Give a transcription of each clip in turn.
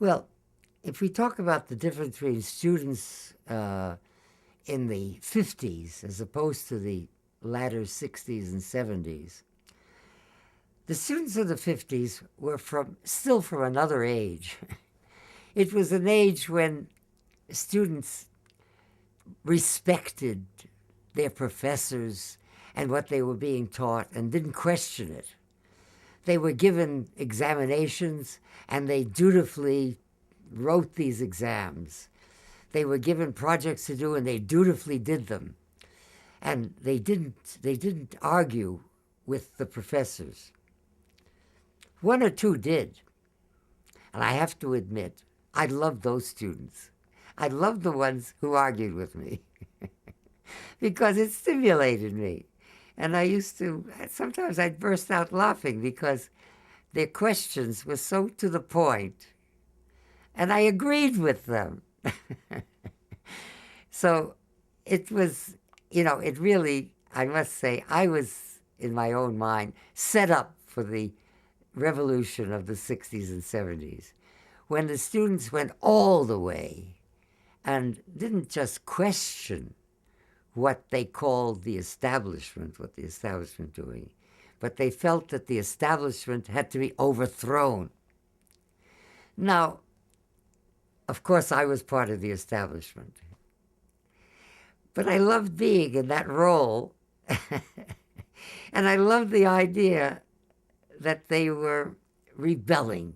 Well, if we talk about the difference between students in the 50s as opposed to the latter 60s and 70s, the students of the 50s were still from another age. It was an age when students respected their professors and what they were being taught and didn't question it. They were given examinations and they dutifully wrote these exams. They were given projects to do and they dutifully did them. And they didn't argue with the professors. One or two did. And I have to admit, I loved those students. I loved the ones who argued with me because it stimulated me. And sometimes I'd burst out laughing because their questions were so to the point, and I agreed with them. So it was, it really, I must say, I was, in my own mind, set up for the revolution of the 60s and 70s, when the students went all the way and didn't just question what they called the establishment, what the establishment doing, but they felt that the establishment had to be overthrown. Now, of course, I was part of the establishment, but I loved being in that role, and I loved the idea that they were rebelling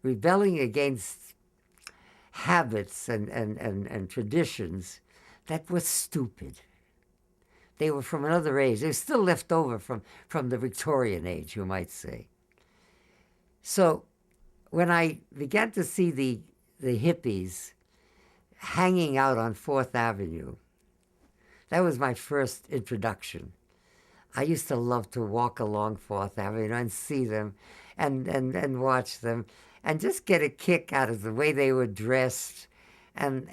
against habits and traditions that were stupid. They were from another age. They were still left over from the Victorian age, you might say. So when I began to see the hippies hanging out on 4th Avenue, that was my first introduction. I used to love to walk along 4th Avenue and see them and watch them and just get a kick out of the way they were dressed and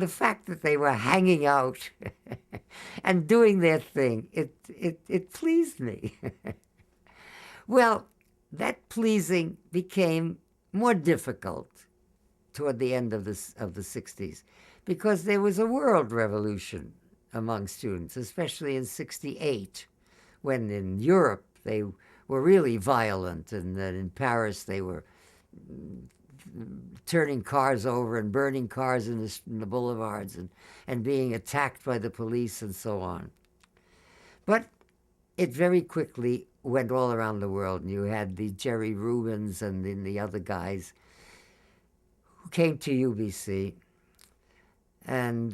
the fact that they were hanging out and doing their thing. It pleased me. Well, that pleasing became more difficult toward the end of the 60s because there was a world revolution among students, especially in 68, when in Europe they were really violent, and then in Paris they were turning cars over and burning cars in the boulevards and being attacked by the police and so on. But it very quickly went all around the world, and you had the Jerry Rubins and then the other guys who came to UBC, and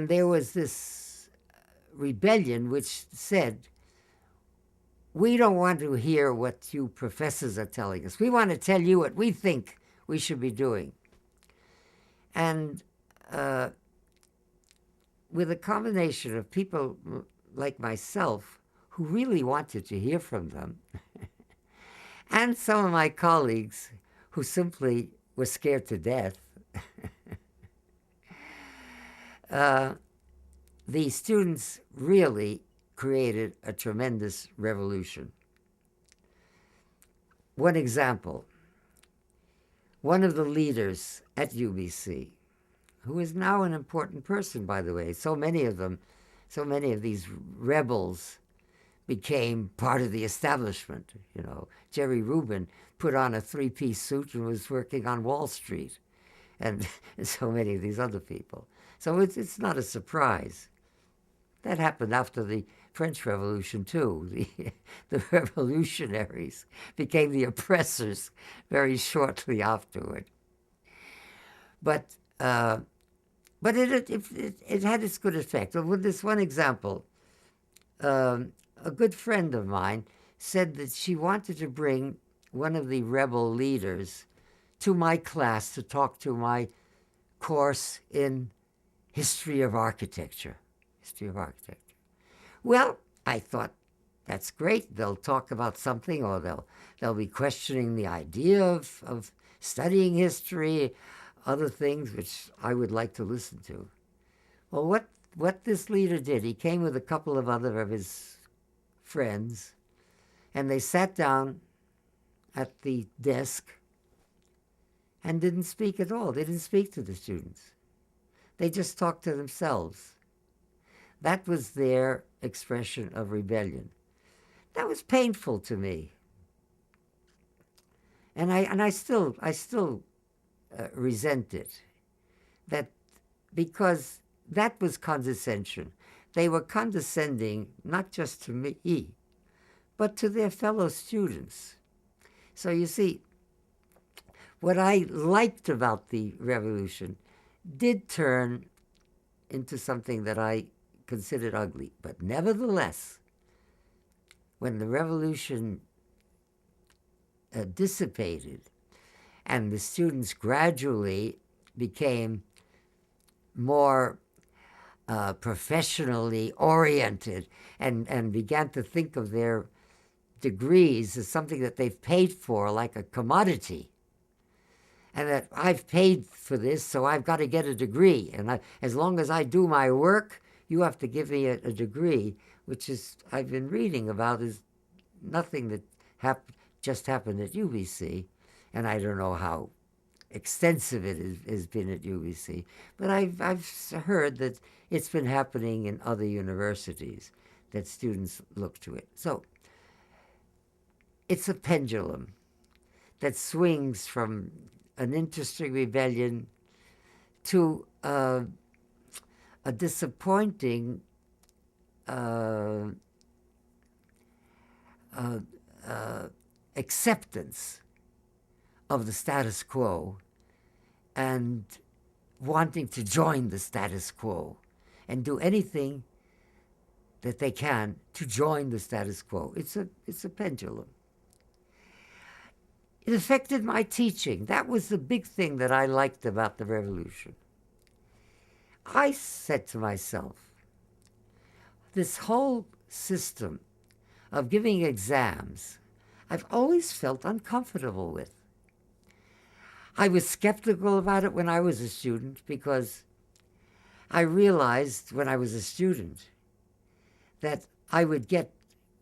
there was this rebellion which said, we don't want to hear what you professors are telling us. We want to tell you what we think we should be doing. And with a combination of people like myself who really wanted to hear from them, and some of my colleagues who simply were scared to death, the students really created a tremendous revolution. One example, one of the leaders at UBC, who is now an important person, by the way, so many of these rebels became part of the establishment. Jerry Rubin put on a 3-piece suit and was working on Wall Street, and so many of these other people. So it's not a surprise. That happened after the French Revolution, too. The revolutionaries became the oppressors very shortly afterward. But it had its good effect. With this one example, a good friend of mine said that she wanted to bring one of the rebel leaders to my class to talk to my course in history of architecture. Well, I thought, that's great. They'll talk about something, or they'll be questioning the idea of studying history, other things which I would like to listen to. Well, what this leader did, he came with a couple of other of his friends, and they sat down at the desk and didn't speak at all. They didn't speak to the students. They just talked to themselves. That was their expression of rebellion. That was painful to me. And I still resent it. That because that was condescension. They were condescending not just to me, but to their fellow students. So you see, what I liked about the revolution did turn into something that I considered ugly. But nevertheless, when the revolution dissipated and the students gradually became more professionally oriented and began to think of their degrees as something that they've paid for, like a commodity, and that I've paid for this, so I've got to get a degree. And as long as I do my work, you have to give me a degree, which is, I've been reading about, is nothing that just happened at UBC. And I don't know how extensive it has been at UBC, but I've heard that it's been happening in other universities, that students look to it. So it's a pendulum that swings from an interesting rebellion to a disappointing acceptance of the status quo and wanting to join the status quo and do anything that they can to join the status quo. It's a pendulum. It affected my teaching. That was the big thing that I liked about the revolution. I said to myself, this whole system of giving exams, I've always felt uncomfortable with. I was skeptical about it when I was a student because I realized when I was a student that I would get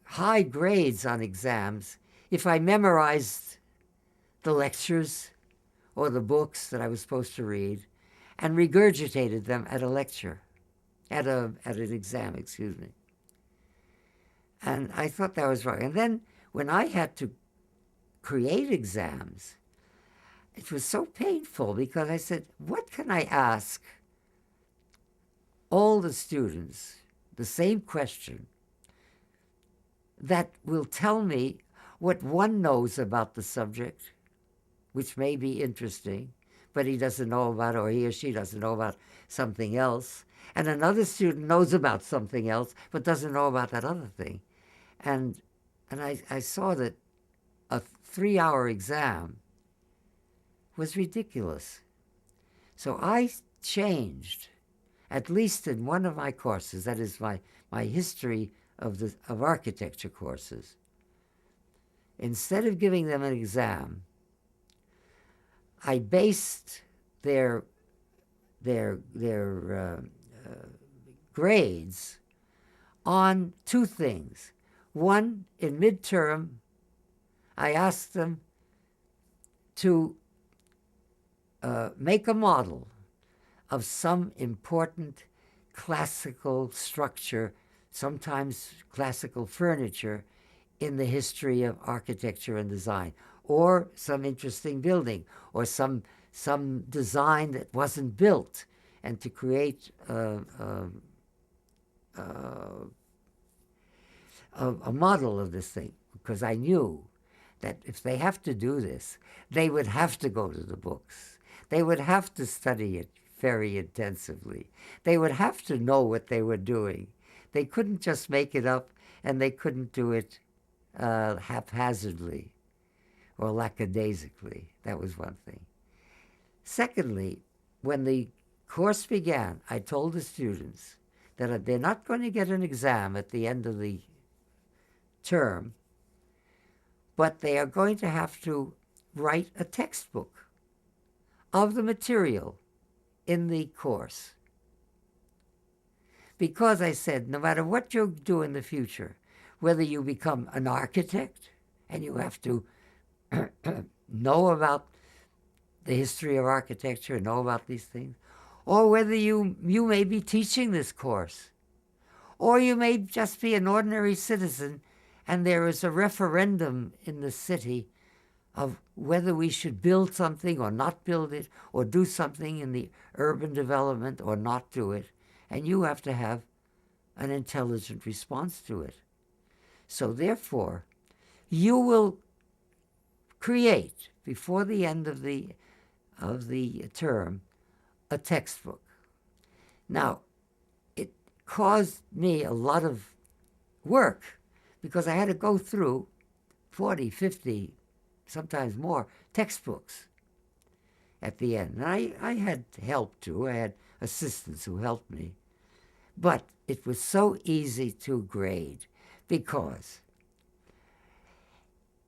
high grades on exams if I memorized the lectures or the books that I was supposed to read and regurgitated them at a lecture, at an exam, excuse me. And I thought that was wrong. And then when I had to create exams, it was so painful because I said, what can I ask all the students the same question that will tell me what one knows about the subject, which may be interesting, but he doesn't know about, or he or she doesn't know about something else, and another student knows about something else but doesn't know about that other thing. And I saw that a 3-hour exam was ridiculous. So I changed, at least in one of my courses, that is my history of architecture courses. Instead of giving them an exam, I based their grades on two things. One, in midterm, I asked them to make a model of some important classical structure, sometimes classical furniture, in the history of architecture and design, or some interesting building, or some design that wasn't built, and to create a model of this thing, because I knew that if they have to do this, they would have to go to the books. They would have to study it very intensively. They would have to know what they were doing. They couldn't just make it up, and they couldn't do it haphazardly or lackadaisically. That was one thing. Secondly, when the course began, I told the students that they're not going to get an exam at the end of the term, but they are going to have to write a textbook of the material in the course. Because I said, no matter what you do in the future, whether you become an architect and you have to know about the history of architecture, know about these things, or whether you may be teaching this course, or you may just be an ordinary citizen and there is a referendum in the city of whether we should build something or not build it, or do something in the urban development or not do it, and you have to have an intelligent response to it. So therefore, you will create, before the end of the term, a textbook. Now, it caused me a lot of work because I had to go through 40, 50, sometimes more textbooks at the end. And I had help too. I had assistants who helped me. But it was so easy to grade because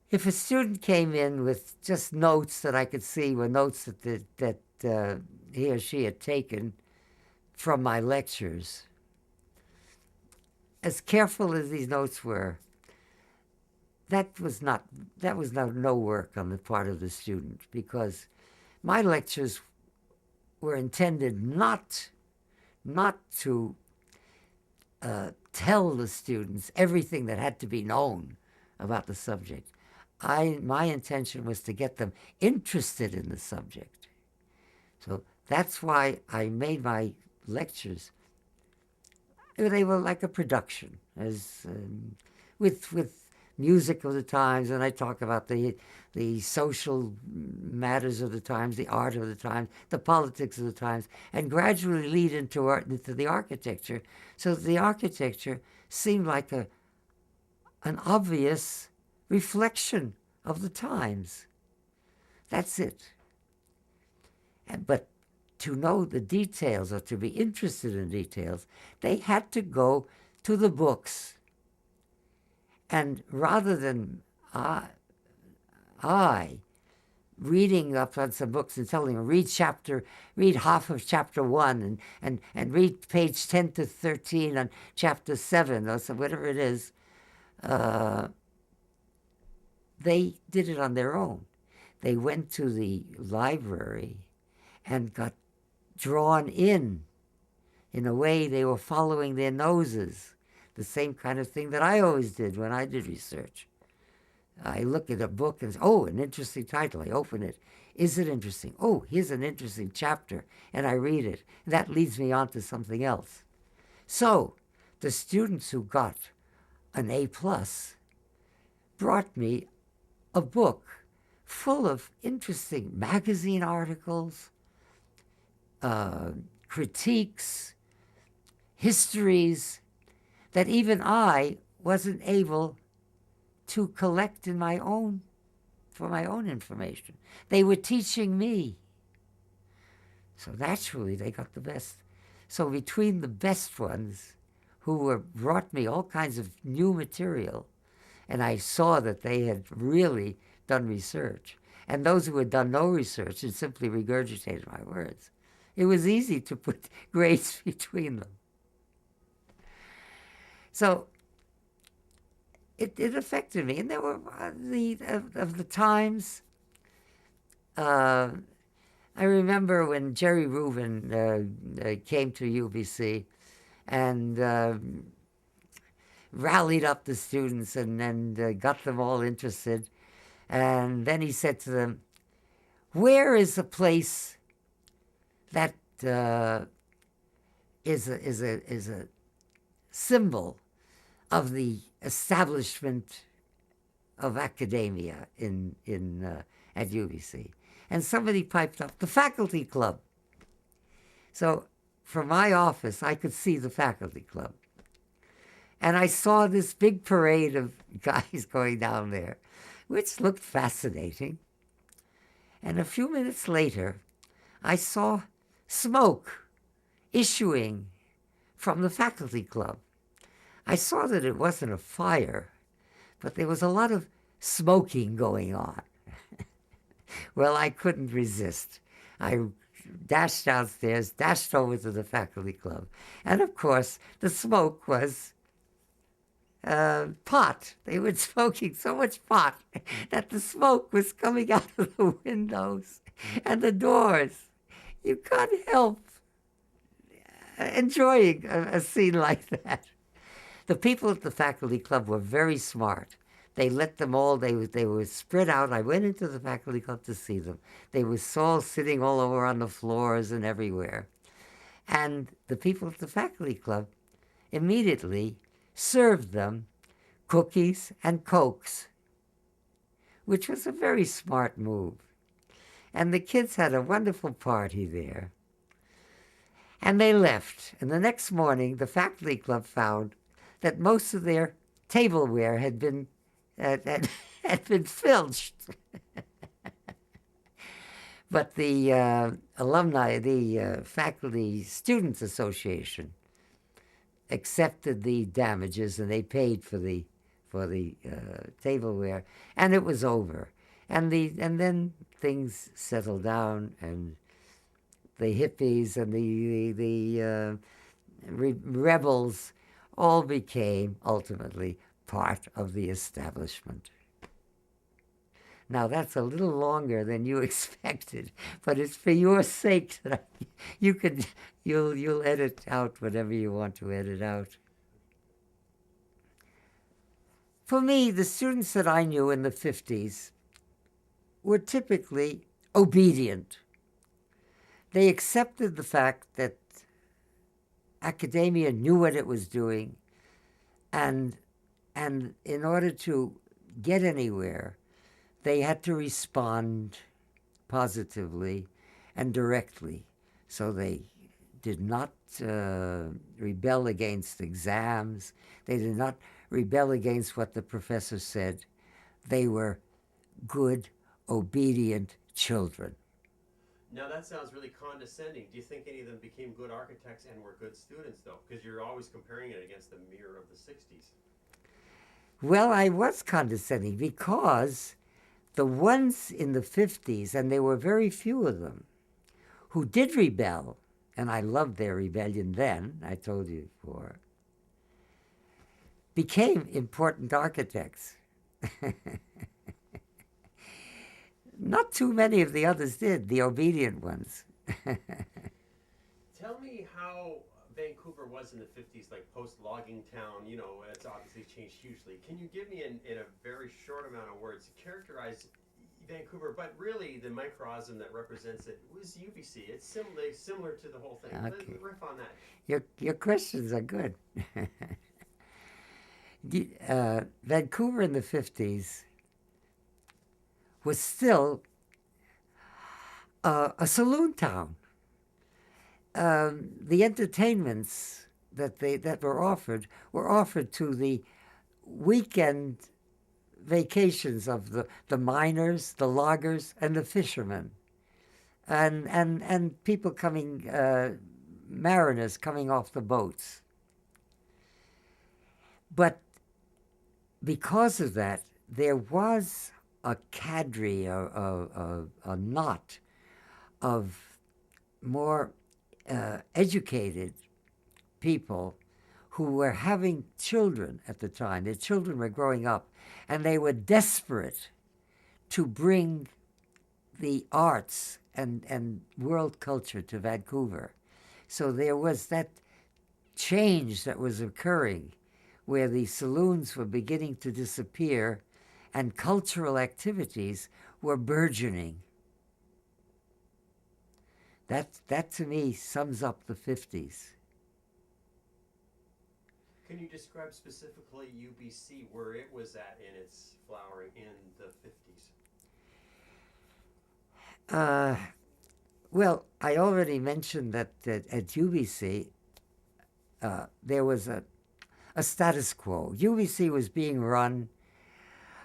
if a student came in with just notes that I could see were notes that he or she had taken from my lectures, as careful as these notes were, that was no work on the part of the student, because my lectures were intended not to tell the students everything that had to be known about the subject. My intention was to get them interested in the subject. So that's why I made my lectures. They were like a production, as with music of the times, and I talk about the social matters of the times, the art of the times, the politics of the times, and gradually lead into the architecture, so that the architecture seemed like an obvious reflection of the times. That's it. But to know the details, or to be interested in details, they had to go to the books. And rather than I reading up on some books and telling them, read half of chapter 1 and read page 10 to 13 on chapter 7, or so, whatever it is, they did it on their own. They went to the library and got drawn in a way they were following their noses, the same kind of thing that I always did when I did research. I look at a book and say, oh, an interesting title. I open it. Is it interesting? Oh, here's an interesting chapter. And I read it. That leads me on to something else. So the students who got an A+ brought me a book full of interesting magazine articles, critiques, histories that even I wasn't able to collect for my own information. They were teaching me. So naturally, they got the best. So between the best ones, who brought me all kinds of new material, and I saw that they had really done research, and those who had done no research and simply regurgitated my words, it was easy to put grades between them. So it affected me. And there were of the times. I remember when Jerry Rubin came to UBC and rallied up the students and got them all interested. And then he said to them, where is a place that is a symbol of the establishment of academia at UBC? And somebody piped up, the faculty club. So from my office, I could see the faculty club. And I saw this big parade of guys going down there, which looked fascinating. And a few minutes later, I saw smoke issuing from the faculty club. I saw that it wasn't a fire, but there was a lot of smoking going on. Well, I couldn't resist. I dashed downstairs, dashed over to the faculty club. And of course, the smoke was pot. They were smoking so much pot that the smoke was coming out of the windows and the doors. You can't help enjoying a scene like that. The people at the faculty club were very smart. They let them all, they were spread out. I went into the faculty club to see them. They were all sitting all over on the floors and everywhere. And the people at the faculty club immediately served them cookies and cokes, which was a very smart move. And the kids had a wonderful party there. And they left. And the next morning, the faculty club found that most of their tableware had been filched. But the alumni, the Faculty Students Association, accepted the damages, and they paid for the tableware, and it was over. And then things settled down, and the hippies and the rebels all became ultimately part of the establishment. Now that's a little longer than you expected, but it's for your sake that you'll edit out whatever you want to edit out. For me, the students that I knew in the 50s were typically obedient. They accepted the fact that academia knew what it was doing, and in order to get anywhere, they had to respond positively and directly. So they did not rebel against exams. They did not rebel against what the professor said. They were good, obedient children. Now that sounds really condescending. Do you think any of them became good architects and were good students, though? Because you're always comparing it against the mirror of the 60s. Well, I was condescending because the ones in the 50s, and there were very few of them, who did rebel, and I loved their rebellion then, I told you before, became important architects. Not too many of the others did, the obedient ones. Tell me how Vancouver was in the 50s, like post-logging town. You know, it's obviously changed hugely. Can you give me, in a very short amount of words, characterize Vancouver, but really the microcosm that represents it was UBC. It's similar to the whole thing. Okay. Riff on that. Your questions are good. Vancouver in the 50s was still a saloon town. The entertainments that were offered to the weekend vacations of the miners, the loggers, and the fishermen, and people coming, mariners coming off the boats. But because of that, there was a cadre, a knot of more educated people who were having children at the time. Their children were growing up, and they were desperate to bring the arts and world culture to Vancouver. So there was that change that was occurring where the saloons were beginning to disappear and cultural activities were burgeoning. That to me sums up the 50s. Can you describe specifically UBC, where it was at in its flowering in the 50s? Well, I already mentioned that at UBC there was a status quo. UBC was being run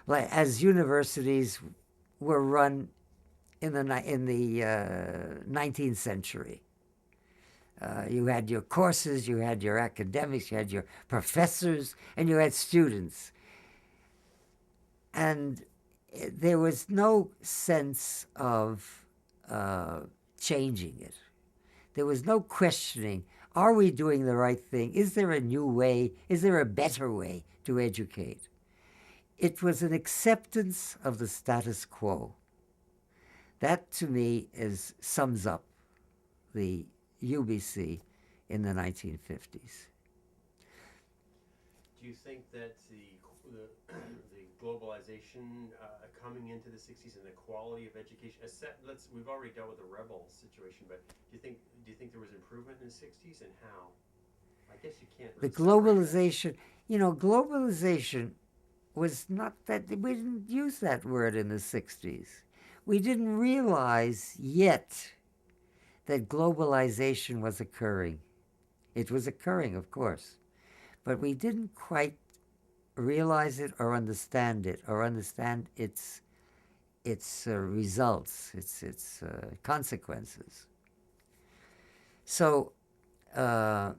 as universities were run in the 19th century. You had your courses, you had your academics, you had your professors, and you had students. And there was no sense of changing it. There was no questioning Are we doing the right thing? Is there a new way? Is there a better way to educate? It was an acceptance of the status quo. That, to me, sums up the UBC in the 1950s. Do you think that the globalization coming into the 60s and the quality of education, we've already dealt with the rebel situation, but do you think there was improvement in the 60s, and how? I guess you can't The really separate that. globalization, globalization was not that, we didn't use that word in the 60s. We didn't realize yet that globalization was occurring. It was occurring, of course, but we didn't quite realize it or understand its results, its consequences. So the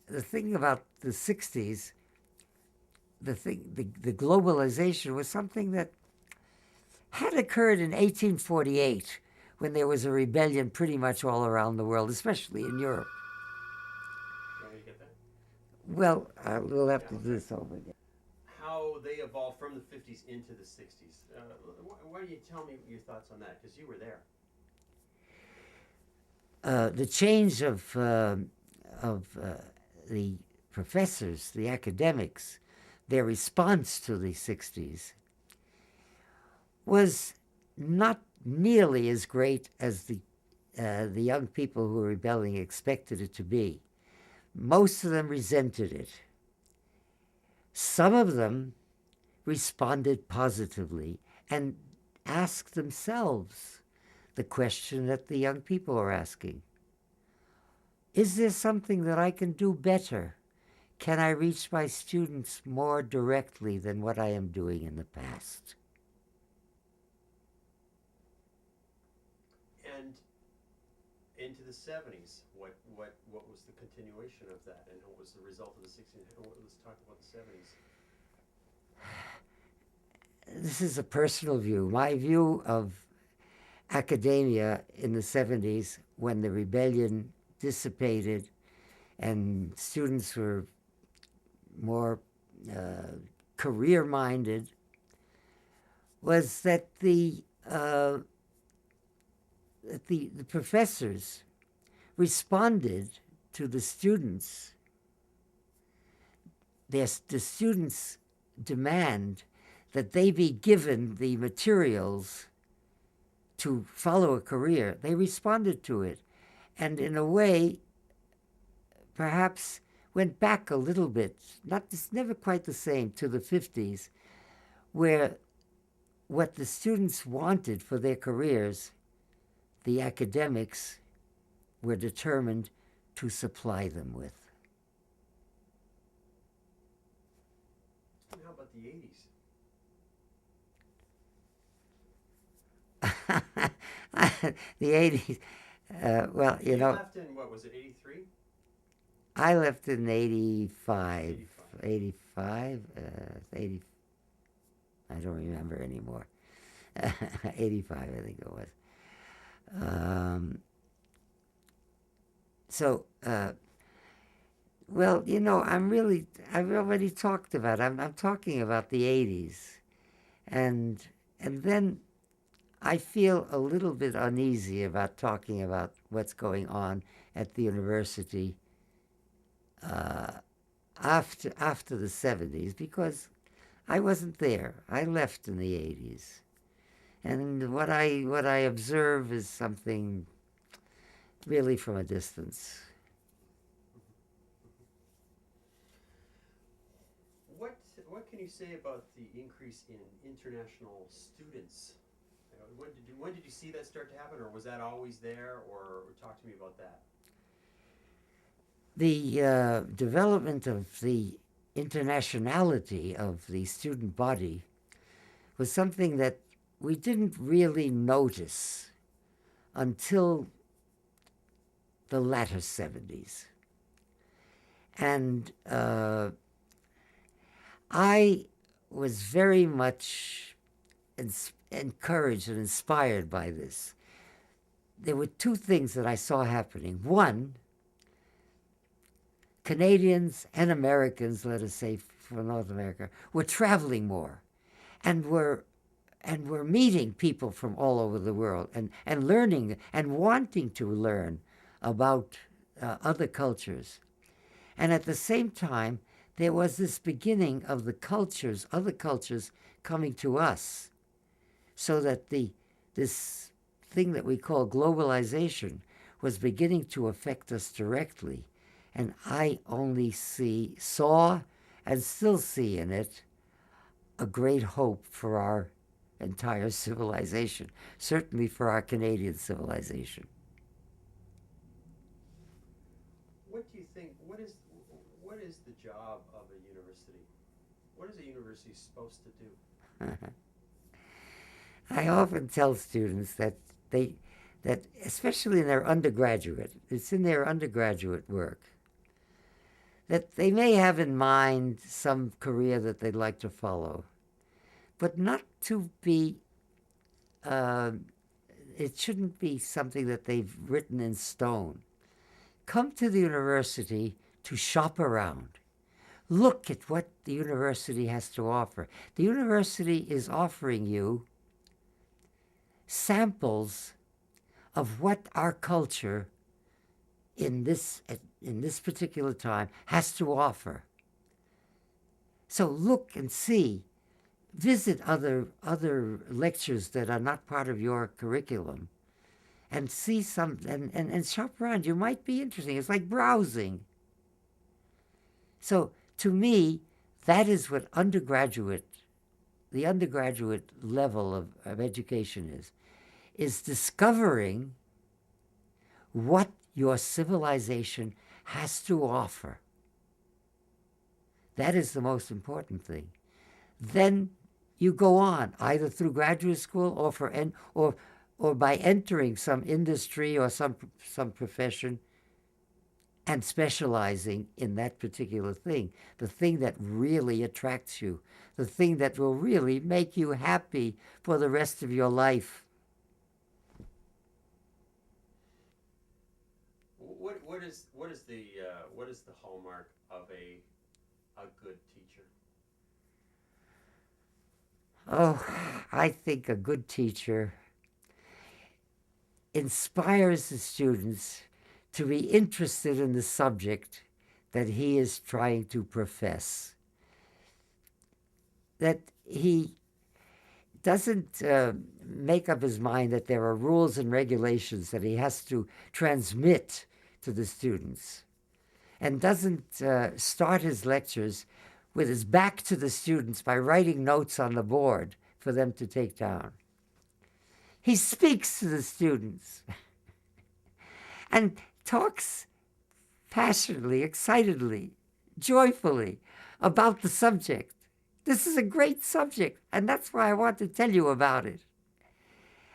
thing about the 60s, the globalization was something that had occurred in 1848 when there was a rebellion pretty much all around the world, especially in Europe. You want me to get that? Well, we'll have to Yeah, do okay. this over again. How they evolved from the 50s into the 60s. Why don't you tell me your thoughts on that? Because you were there. The change of the professors, the academics, their response to the 60s was not nearly as great as the young people who were rebelling expected it to be. Most of them resented it. Some of them responded positively and asked themselves the question that the young people are asking. Is there something that I can do better? Can I reach my students more directly than what I am doing in the past? And into the 70s, what was the continuation of that, and what was the result of the 60s? Let's talk about the 70s. This is a personal view. My view of academia in the 70s, when the rebellion dissipated and students were more career minded, was that the professors responded to the students, the students' demand that they be given the materials to follow a career. They responded to it, and in a way, perhaps went back a little bit. It's never quite the same to the 50s, where what the students wanted for their careers, the academics were determined to supply them with. And how about the 80s? The 80s, well, you left in, what was it, 83? I left in 85. 85. 85? 80, I don't remember anymore. 85, I think it was. Well, I've already talked about, I'm talking about the 80s. And then I feel a little bit uneasy about talking about what's going on at the university after the 70s, because I wasn't there. I left in the 80s. And what I observe is something really from a distance. What can you say about the increase in international students? When did you see that start to happen, or was that always there? Or talk to me about that. The development of the internationality of the student body was something that we didn't really notice until the latter 70s. And I was very much encouraged and inspired by this. there were two things that I saw happening. One, Canadians and Americans, let us say from North America, were traveling more and were meeting people from all over the world and learning and wanting to learn about other cultures. And at the same time, there was this beginning of the cultures, other cultures coming to us, so that this thing that we call globalization was beginning to affect us directly. And I only saw, and still see in it, a great hope for our entire civilization, certainly for our Canadian civilization. What do you think? What is the job of a university? What is a university supposed to do? I often tell students that especially in their undergraduate, it's in their undergraduate work, that they may have in mind some career that they'd like to follow, but not to be, it shouldn't be something that they've written in stone. Come to the university to shop around. Look at what the university has to offer. The university is offering you samples of what our culture in this particular time has to offer. So look and see, visit other lectures that are not part of your curriculum, and see some and shop around. You might be interesting. It's like browsing. So to me, that is what the undergraduate level of education is discovering what your civilization has to offer. That is the most important thing. Then you go on, either through graduate school or by entering some industry or some profession and specializing in that particular thing, the thing that really attracts you, the thing that will really make you happy for the rest of your life. What is the hallmark of a good teacher? Oh, I think a good teacher inspires the students to be interested in the subject that he is trying to profess. That he doesn't make up his mind that there are rules and regulations that he has to transmit to the students, and doesn't start his lectures with his back to the students by writing notes on the board for them to take down. He speaks to the students and talks passionately, excitedly, joyfully about the subject. This is a great subject, and that's why I want to tell you about it.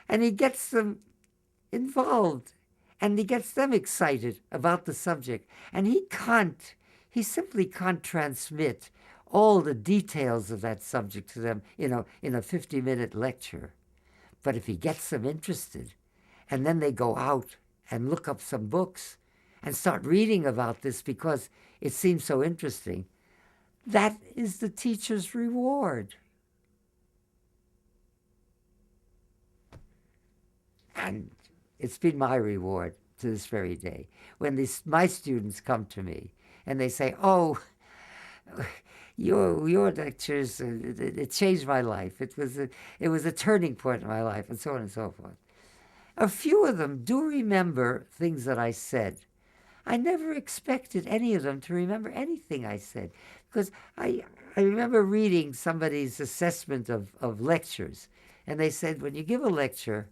And he gets them involved, and he gets them excited about the subject. And he simply can't transmit all the details of that subject to them, in a 50-minute lecture. But if he gets them interested, and then they go out and look up some books and start reading about this because it seems so interesting, that is the teacher's reward. And it's been my reward to this very day. When my students come to me and they say, "Oh, your lectures, it changed my life. It was a turning point in my life," and so on and so forth. A few of them do remember things that I said. I never expected any of them to remember anything I said, because I remember reading somebody's assessment of lectures, and they said, when you give a lecture,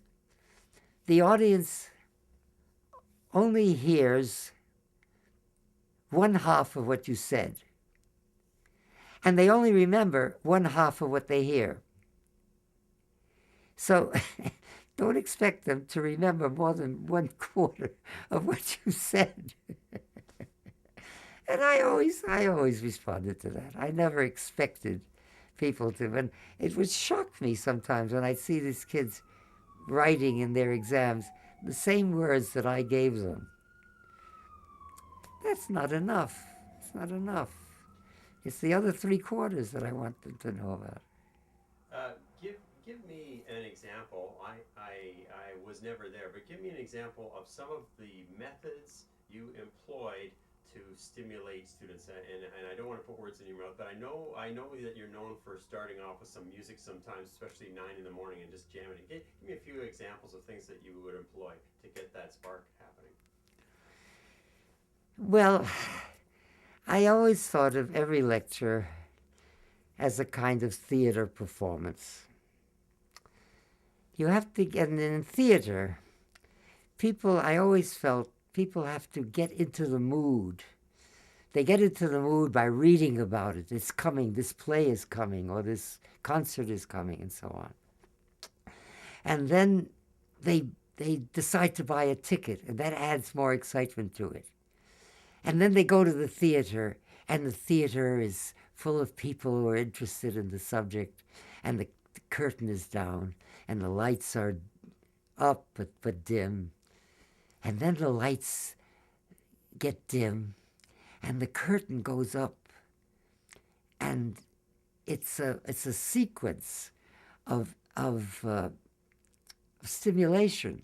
the audience only hears one half of what you said, and they only remember one half of what they hear. So don't expect them to remember more than 1/4 of what you said. And I always responded to that. I never expected people to. And it would shock me sometimes when I'd see these kids writing in their exams the same words that I gave them. That's not enough. It's not enough. It's the other three quarters that I want them to know about. Give me an example. I was never there, but give me an example of some of the methods you employed to stimulate students. And I don't want to put words in your mouth, but I know that you're known for starting off with some music sometimes, especially 9 in the morning, and just jamming it. Give me a few examples of things that you would employ to get that spark happening. Well, I always thought of every lecture as a kind of theater performance. You have to get in theater. I always felt people have to get into the mood. They get into the mood by reading about it. It's coming, this play is coming, or this concert is coming, and so on. And then they decide to buy a ticket, and that adds more excitement to it. And then they go to the theater, and the theater is full of people who are interested in the subject, and the curtain is down, and the lights are up but dim. And then the lights get dim, and the curtain goes up, and it's a sequence of stimulation,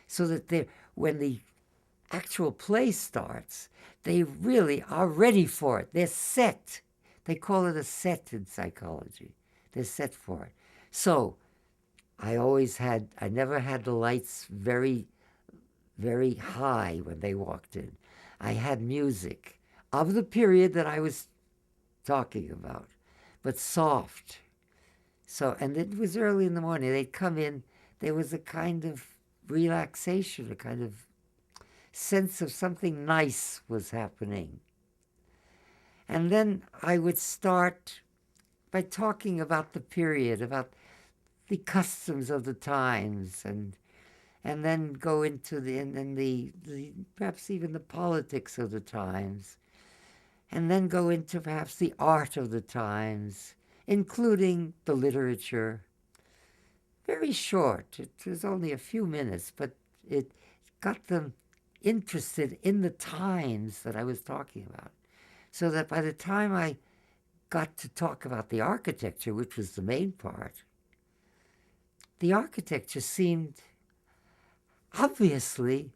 so that when the actual play starts, they really are ready for it. They're set. They call it a set in psychology. They're set for it. So I never had the lights very, very high when they walked in. I had music of the period that I was talking about, but soft. So, and it was early in the morning. They'd come in. There was a kind of relaxation, a kind of sense of something nice was happening. And then I would start by talking about the period, about the customs of the times, and then go into the perhaps even the politics of the times, and then go into perhaps the art of the times, including the literature. Very short. It was only a few minutes, but it got them interested in the times that I was talking about. So that by the time I got to talk about the architecture, which was the main part, the architecture seemed obviously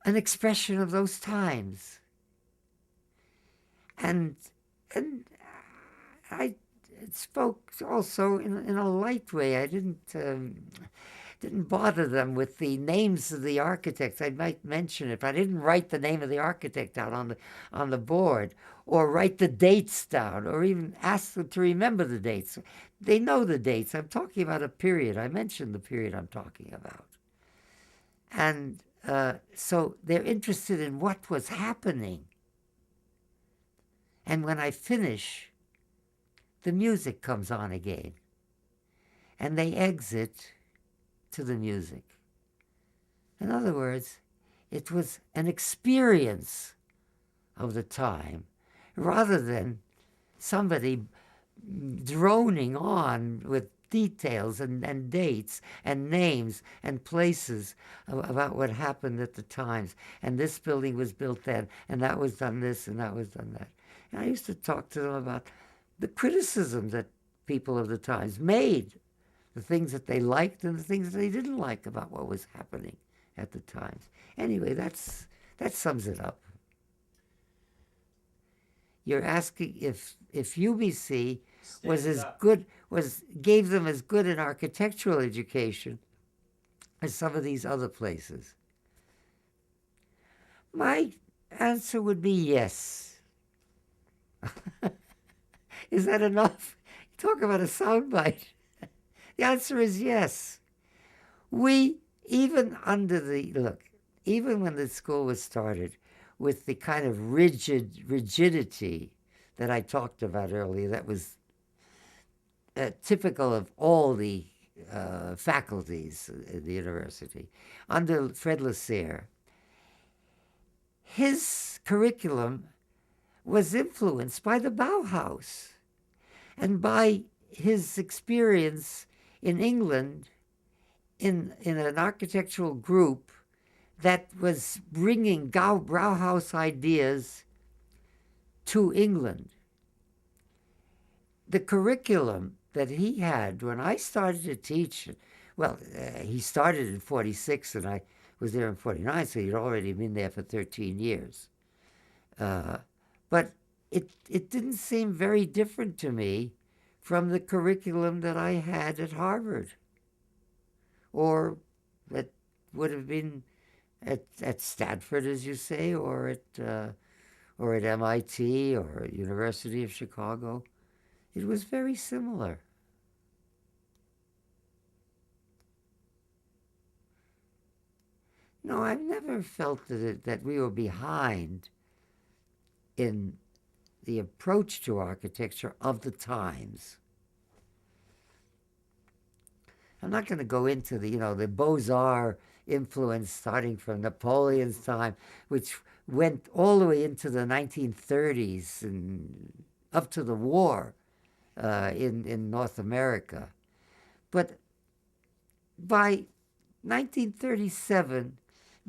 an expression of those times. And I spoke also in a light way. I didn't bother them with the names of the architects. I might mention it, but I didn't write the name of the architect out on the board, or write the dates down, or even ask them to remember the dates. They know the dates. I'm talking about a period. I mentioned the period I'm talking about. And so they're interested in what was happening. And when I finish, the music comes on again. And they exit to the music. In other words, it was an experience of the time, rather than somebody droning on with details and dates and names and places about what happened at the times. And this building was built then, and that was done this, and that was done that. And I used to talk to them about the criticism that people of the times made, the things that they liked and the things that they didn't like about what was happening at the times. Anyway, that sums it up. You're asking if UBC gave them as good an architectural education as some of these other places. My answer would be yes. Is that enough? Talk about a soundbite. The answer is yes. Even when the school was started, with the kind of rigidity that I talked about earlier, that was typical of all the faculties at the university, under Fred Lasserre, his curriculum was influenced by the Bauhaus and by his experience in England in an architectural group that was bringing Bauhaus ideas to England. The curriculum that he had when I started to teach, well, he started in 46 and I was there in 49, so he'd already been there for 13 years. But it didn't seem very different to me from the curriculum that I had at Harvard or that would have been at Stanford, as you say, or at MIT or University of Chicago. It was very similar. No, I've never felt that we were behind in the approach to architecture of the times. I'm not going to go into the Beaux-Arts influence starting from Napoleon's time, which went all the way into the 1930s and up to the war in North America. But by 1937,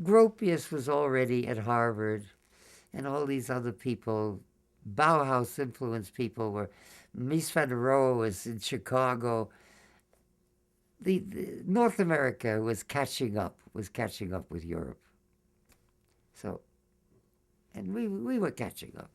Gropius was already at Harvard, and all these other people, Bauhaus influenced people, were Mies van der Rohe was in Chicago. The North America was catching up with Europe. So, and we were catching up.